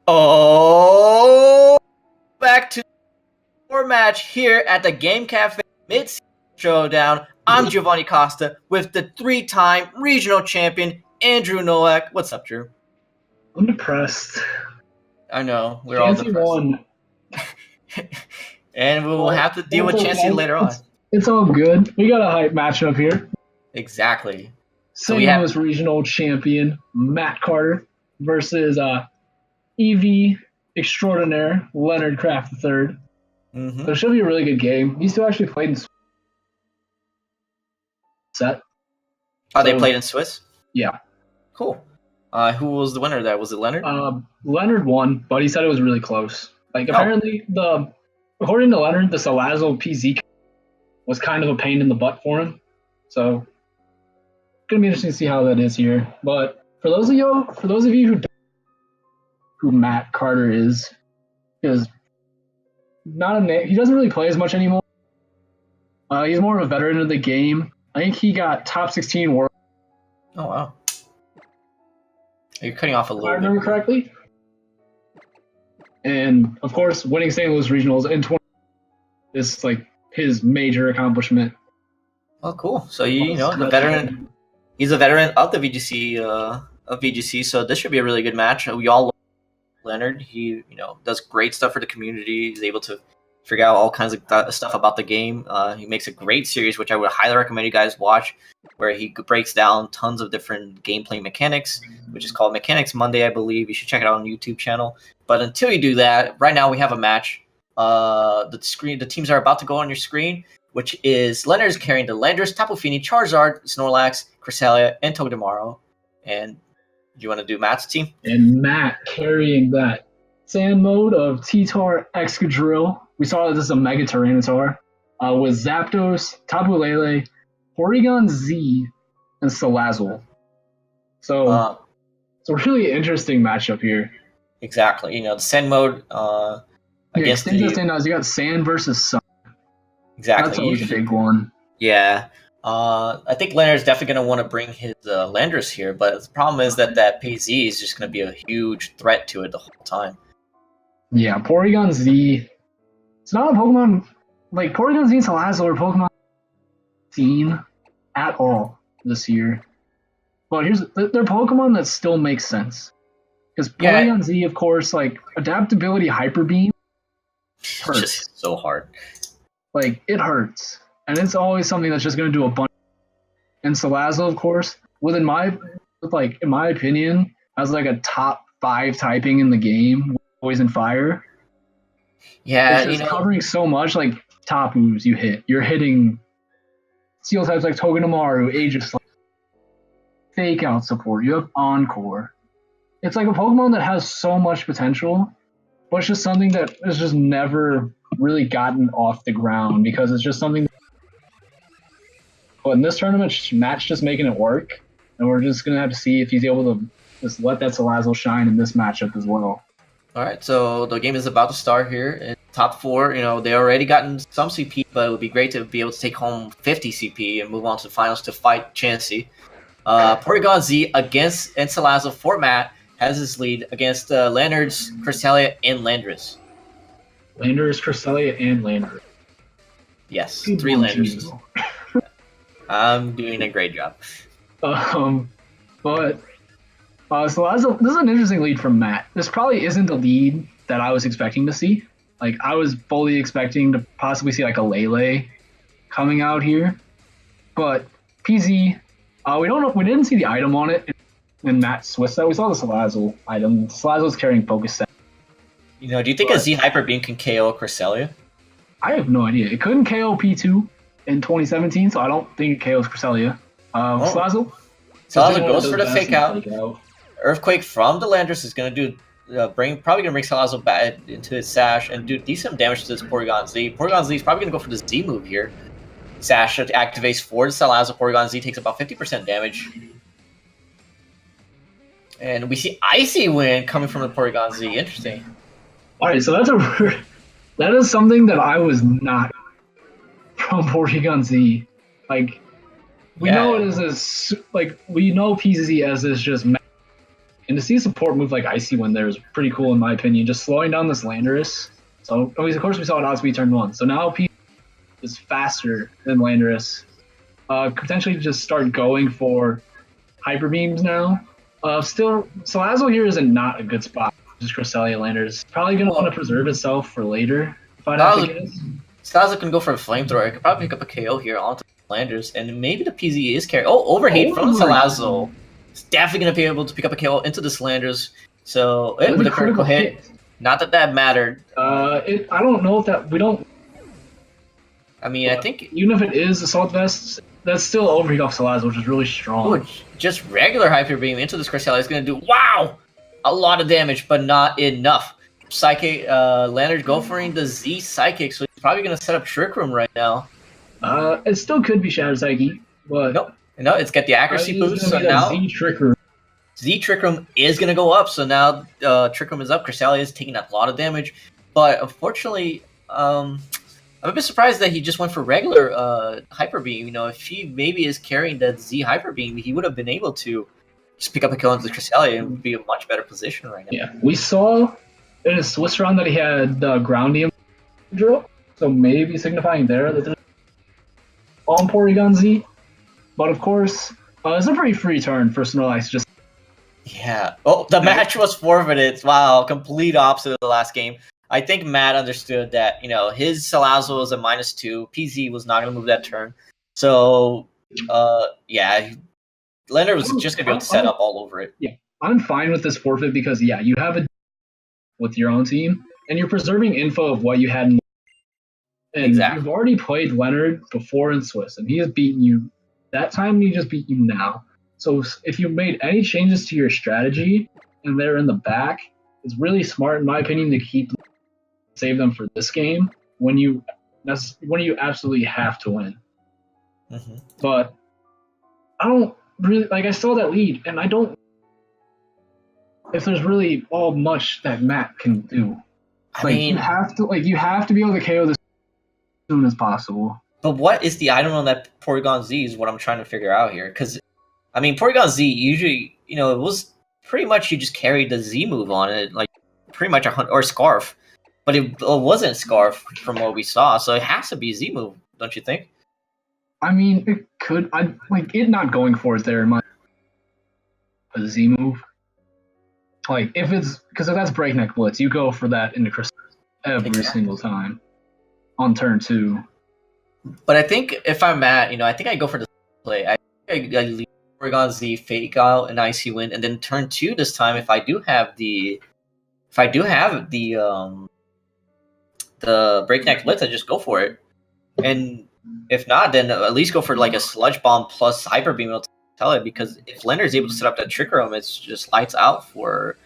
Oh, back to our match here at the Game Cafe Midseason Showdown. I'm Giovanni Costa with the 3-time regional champion, Andrew Nowak. What's up, Drew? I'm depressed. I know, we're all Chansey depressed. won. And we will have to deal with Chansey later on. It's all good. We got a hype matchup here. Exactly. St. Louis regional champion, Matt Carter, versus EV extraordinaire, Leonard Craft III. So it should be a really good game. These two actually played in set. Oh, they played in Swiss? Yeah. Cool. Who was the winner of that? Was it Leonard? Leonard won, but he said it was really close. Like, apparently, according to Leonard, the Salazzle PZ was kind of a pain in the butt for him. So, it's going to be interesting to see how that is here. But for those of you who don't know who Matt Carter is not a name. He doesn't really play as much anymore. He's more of a veteran of the game. I think he got top 16 world. Oh, wow. You're cutting off a little bit. If I remember correctly. And, of course, winning St. Louis Regionals in 20 is, like, his major accomplishment. Oh, cool. So, the veteran, he's a veteran of the VGC, so this should be a really good match. We all love Leonard. He, does great stuff for the community. He's able to figure out all kinds of stuff about the game. He makes a great series, which I would highly recommend you guys watch, where he breaks down tons of different gameplay mechanics, which is called Mechanics Monday, I believe. You should check it out on the YouTube channel. But until you do that, right now we have a match. The teams are about to go on your screen, which is Leonard is carrying the Landorus, Tapu, Fini, Charizard, Snorlax, Cresselia, and Togedemaru. And do you want to do Matt's team? And Matt carrying that sand mode of T-Tar Excadrill. We saw that this is a Mega Tyranitar with Zapdos, Tapu Lele, Porygon-Z, and Salazzle. So it's a really interesting matchup here. Exactly. The sand mode against you got sand versus sun. Exactly. That's always a big one. Yeah. I think Leonard's definitely going to want to bring his Landorus here, but the problem is that PZ is just going to be a huge threat to it the whole time. Yeah, Porygon-Z. It's not a Pokemon like Porygon-Z and Salazzle or Pokemon seen at all this year. But they're Pokemon that still make sense. Because Porygon-Z, of course, like adaptability Hyper Beam hurts. Just so hard. Like, it hurts. And it's always something that's just going to do a bunch. And Salazzle, of course, in my opinion, has like a top 5 typing in the game, Poison Fire. Yeah, it's just covering so much, like Tapus you hit. You're hitting Steel types like Togedemaru, Aegis, Fake Out support. You have Encore. It's like a Pokemon that has so much potential, but it's just something that has just never really gotten off the ground because it's just something. But in this tournament, Matt's just making it work, and we're just going to have to see if he's able to just let that Salazzle shine in this matchup as well. All right, so the game is about to start here. In top 4, they already gotten some CP, but it would be great to be able to take home 50 CP and move on to the finals to fight Chansey. Porygon-Z against Salazzle for Matt has his lead against Leonard's, Cresselia, and Landorus. Landorus, Cresselia, and Leonard. Yes, 3 Landoruses. I'm doing a great job. But Salazzle, this is an interesting lead from Matt. This probably isn't the lead that I was expecting to see. Like, I was fully expecting to possibly see like a Lele coming out here. But PZ, we don't know. We didn't see the item on it in Matt's Swiss set. We saw the Salazzle item. Salazzle's carrying Focus Set. Do you think a Z Hyper Beam can KO Cresselia? I have no idea. It couldn't KO P2 in 2017, so I don't think it KOs Cresselia. Salazzle goes for the fake out. Earthquake from the Landorus is going to do probably going to bring Salazzle back into his Sash and do decent damage to this Porygon-Z. Porygon-Z is probably going to go for the Z move here. Sash activates for the Salazzle. Porygon-Z takes about 50% damage. And we see Icy Wind coming from the Porygon-Z. Interesting. All right, so that is something that I was not from Porygon-Z. Like, we know it is we know PZ as this just And to see a support move like Icy Wind there is pretty cool in my opinion, just slowing down this Landorus. So, of course, we saw it outspeed turn 1. So now P is faster than Landorus. Potentially just start going for Hyper Beams now. Still, Salazzle here is not a good spot. Just Cresselia Landorus. Probably going to want to preserve itself for later, if I'd have to guess. Salazzle can go for a Flamethrower. I could probably pick up a KO here onto Landorus, and maybe the PZ is carrying. Oh, Overheat from Salazzle. It's definitely going to be able to pick up a KO into the Landorus. So, with a critical hit. Not that mattered. I don't know if that... We don't... I mean, I think... Even if it is Assault Vest, that's still Overheat off Salazzle, which is really strong. Ooh, just regular Hyper Beam into this Cresselia is going to do, wow! A lot of damage, but not enough. Psychic, Leonard go for the Z Psychic, so he's probably going to set up Trick Room right now. It still could be Shadow Psyche, but... Nope. No, it's got the accuracy boost, so now... Z Trick Room. Z Trick Room is going to go up, so now Trick Room is up. Cresselia is taking a lot of damage, but unfortunately, I'm a bit surprised that he just went for regular Hyper Beam. You know, if he maybe is carrying that Z Hyper Beam, he would have been able to just pick up a kill into the Cresselia and would be a much better position right now. Yeah, we saw in his Swiss round that he had Groundium drill, so maybe signifying there that there's on Porygon-Z. But of course, it's a pretty free turn for Snorlax. Just yeah. Oh, the match was forfeited. Wow, complete opposite of the last game. I think Matt understood that, you know, his Salazzle was a -2. PZ was not going to move that turn. So, yeah, Leonard was just going to be able to set up all over it. Yeah, I'm fine with this forfeit because, yeah, you have a with your own team, and you're preserving info of what you had in and exactly. You've already played Leonard before in Swiss, and he has beaten you that time, and he just beat you now. So if you made any changes to your strategy, and they're in the back, it's really smart, in my opinion, to save them for this game when you absolutely have to win. Mm-hmm. But I don't really I saw that lead, and I don't. If there's really all much that Matt can do, I mean, you have to be able to KO this as soon as possible. But what is the item on that Porygon-Z is what I'm trying to figure out here. Because, I mean, Porygon-Z usually, you know, it was pretty much you just carried the Z move on it, like pretty much or Scarf. But it wasn't Scarf from what we saw, so it has to be Z move, don't you think? I mean, it could. I like it not going for it there in my a Z move. Like if it's because if that's Breakneck Blitz, you go for that into Crystal every single time on turn 2. But I think if I'm Matt, you know, I think I go for the play. I leave Porygon-Z, fake out an Icy Wind, and then turn 2 this time. If I do have the Breakneck Blitz, I just go for it. And if not, then at least go for like a Sludge Bomb plus Hyper Beam to tell it, because if Leonard is able to set up that Trick Room, it's just lights out for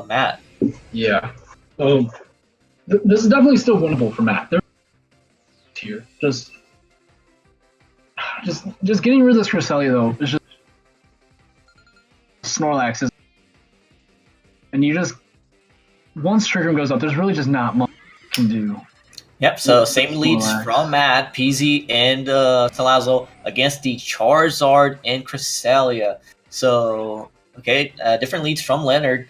Matt. Yeah. So this is definitely still winnable for Matt. They're here. Just getting rid of this Cresselia though is just Snorlax is, and you just once Trick Room goes up, there's really just not much you can do. Yep, so same leads from Matt, PZ, and Salazzle against the Charizard and Cresselia. So, okay, different leads from Leonard,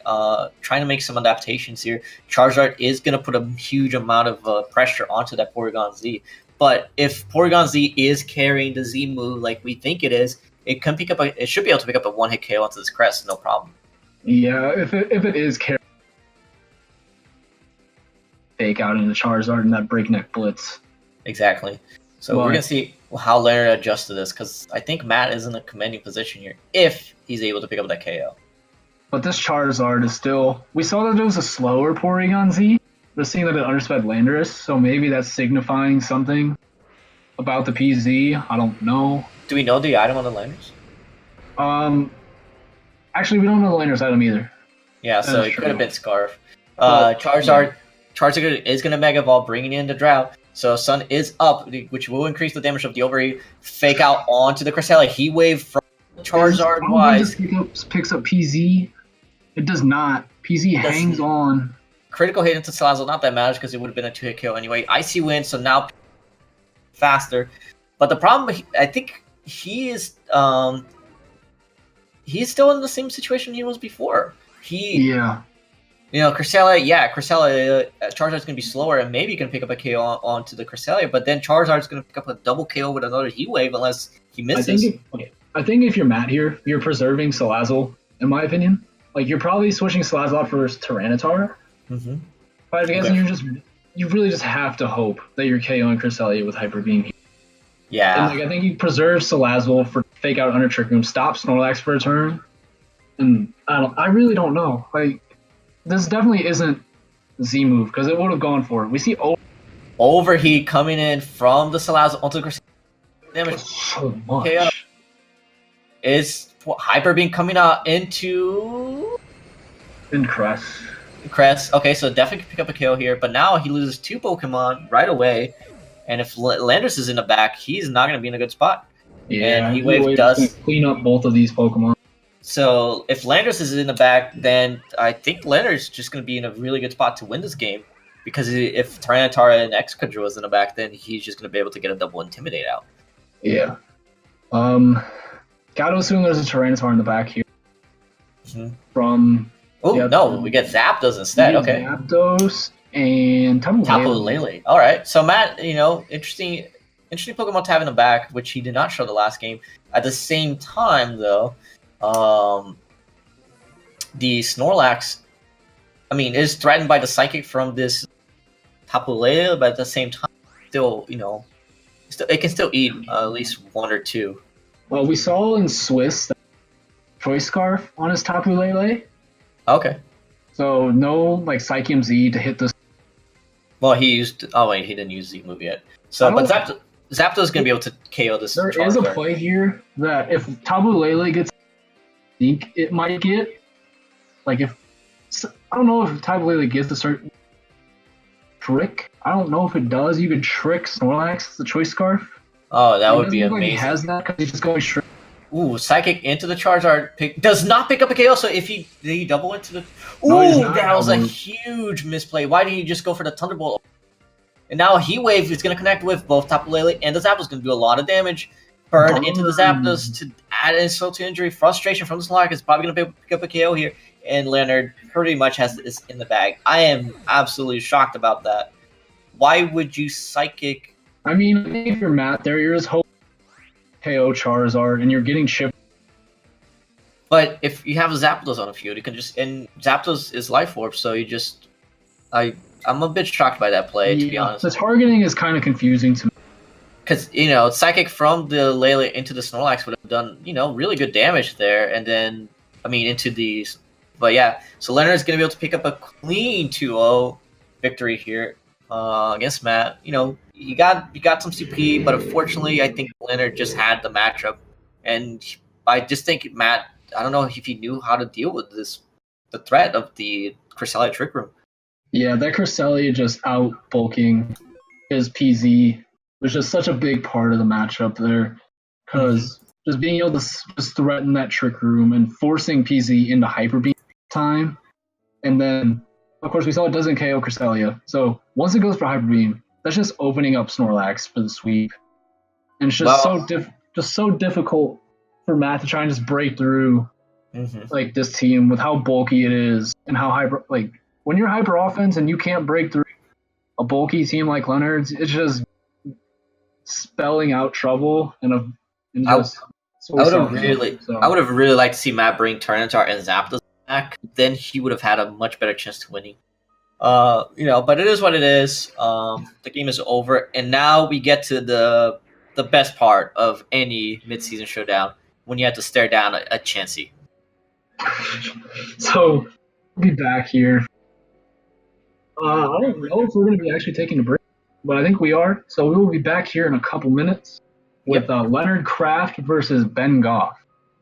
trying to make some adaptations here. Charizard is going to put a huge amount of pressure onto that Porygon-Z. But if Porygon-Z is carrying the Z move like we think it is, it can pick up it should be able to pick up a one-hit KO onto this Crest, no problem. Yeah, if it is carrying fake out into Charizard and that Breakneck Blitz. Exactly. So we're going to see how Leonard adjusts to this, because I think Matt is in a commanding position here if he's able to pick up that KO. But this Charizard is still... We saw that it was a slower Porygon-Z. We're seeing that it undersped Landorus, so maybe that's signifying something about the PZ. I don't know. Do we know the item on the Landorus? Actually, we don't know the Landorus item either. Yeah, so it could have been Scarf. Charizard... Yeah. Charizard is going to Mega Evolve, bringing in the Drought. So Sun is up, which will increase the damage of the Overheat. Fake out onto the Cresselia. Heat Wave from Charizard wise. Picks up PZ. It does not. PZ hangs on. Critical hit into Salazzle, not that matters because it would have been a 2-hit kill anyway. Icy Wind, so now faster. But the problem, I think he is he's still in the same situation he was before. Yeah. Cresselia, Charizard's going to be slower, and maybe you can pick up a KO onto the Cresselia, but then Charizard's going to pick up a double KO with another Heat Wave unless he misses. I think if you're Matt here, you're preserving Salazzle, in my opinion. Like, you're probably switching Salazzle out for Tyranitar. Mm-hmm. But I guess you really just have to hope that you're KOing Cresselia with Hyper Beam. Yeah. And I think you preserve Salazzle for fake out under Trick Room, stop Snorlax for a turn. And I really don't know. Like, this definitely isn't Z move because it would have gone for it. We see Overheat coming in from the Salazzle onto the Cresselia. Damage so much. KO. Is Hyper Beam coming out into Cress. Okay, so definitely can pick up a KO here, but now he loses 2 Pokemon right away. And if Landorus is in the back, he's not going to be in a good spot. Yeah, and Heat Wave does clean up both of these Pokemon. So if Landorus is in the back, then I think Leonard's just going to be in a really good spot to win this game. Because if Tyranitar and Excadrill is in the back, then he's just going to be able to get a double Intimidate out. Yeah. Gotta assume there's a Tyranitar in the back here. Mm-hmm. From... no, we get Zapdos instead. Okay. Zapdos and Tapu Lele. All right. So Matt, interesting Pokemon to have in the back, which he did not show the last game. At the same time, though, the Snorlax, is threatened by the Psychic from this Tapu Lele, but at the same time, still, it can still eat at least 1 or 2. Well, we saw in Swiss that Choice Scarf on his Tapu Lele. Okay. So no Psychium Z to hit this. Well, he didn't use Z move yet. So, but Zapdos is gonna be able to KO this. There is a play here that if Tapu Lele gets, it might get. Like if I don't know if Tapu Lele gets a certain trick. I don't know if it does. You could trick Snorlax, the Choice Scarf. Oh, that would be amazing. Like he has that because he's just going straight. Ooh, Psychic into the Charizard does not pick up a KO. So if did he double into the? Ooh, no, that was a huge misplay. Why didn't he just go for the Thunderbolt? And now Heat Wave is going to connect with both Tapu Lele and the Zapdos. Going to do a lot of damage. Burn into the Zapdos to add insult to injury. Frustration from the Snorlax is probably going to pick up a KO here. And Leonard pretty much has this in the bag. I am absolutely shocked about that. Why would you Psychic? I think if you're Matt there, you're just hoping KO Charizard and you're getting chipped. But if you have a Zapdos on the field, you can and Zapdos is Life Orb, so I'm a bit shocked by that play, to be honest. The targeting is kind of confusing to me. Because, Psychic from the Lele into the Snorlax would have done, really good damage there, and then, into these. But yeah, so Leonard's going to be able to pick up a clean 2-0 victory here against Matt. You got some CP, but unfortunately, I think Leonard just had the matchup, and I just think Matt. I don't know if he knew how to deal with the threat of the Cresselia Trick Room. Yeah, that Cresselia just out bulking his PZ was just such a big part of the matchup there, because just being able to just threaten that Trick Room and forcing PZ into Hyper Beam time, and then of course we saw it doesn't KO Cresselia. So once it goes for Hyper Beam, that's just opening up Snorlax for the sweep, and it's just so difficult for Matt to try and just break through this team with how bulky it is and how hyper. When you're hyper offense and you can't break through a bulky team like Leonard's, it's just spelling out trouble I would have really liked to see Matt bring Tyranitar and Zapdos back. Then he would have had a much better chance to winning. But it is what it is. The game is over, and now we get to the best part of any mid-season showdown, when you have to stare down a Chansey. So we'll be back here. I don't know if we're going to be actually taking a break, but I think we are. So we will be back here in a couple minutes with Leonard Kraft versus Ben Goff.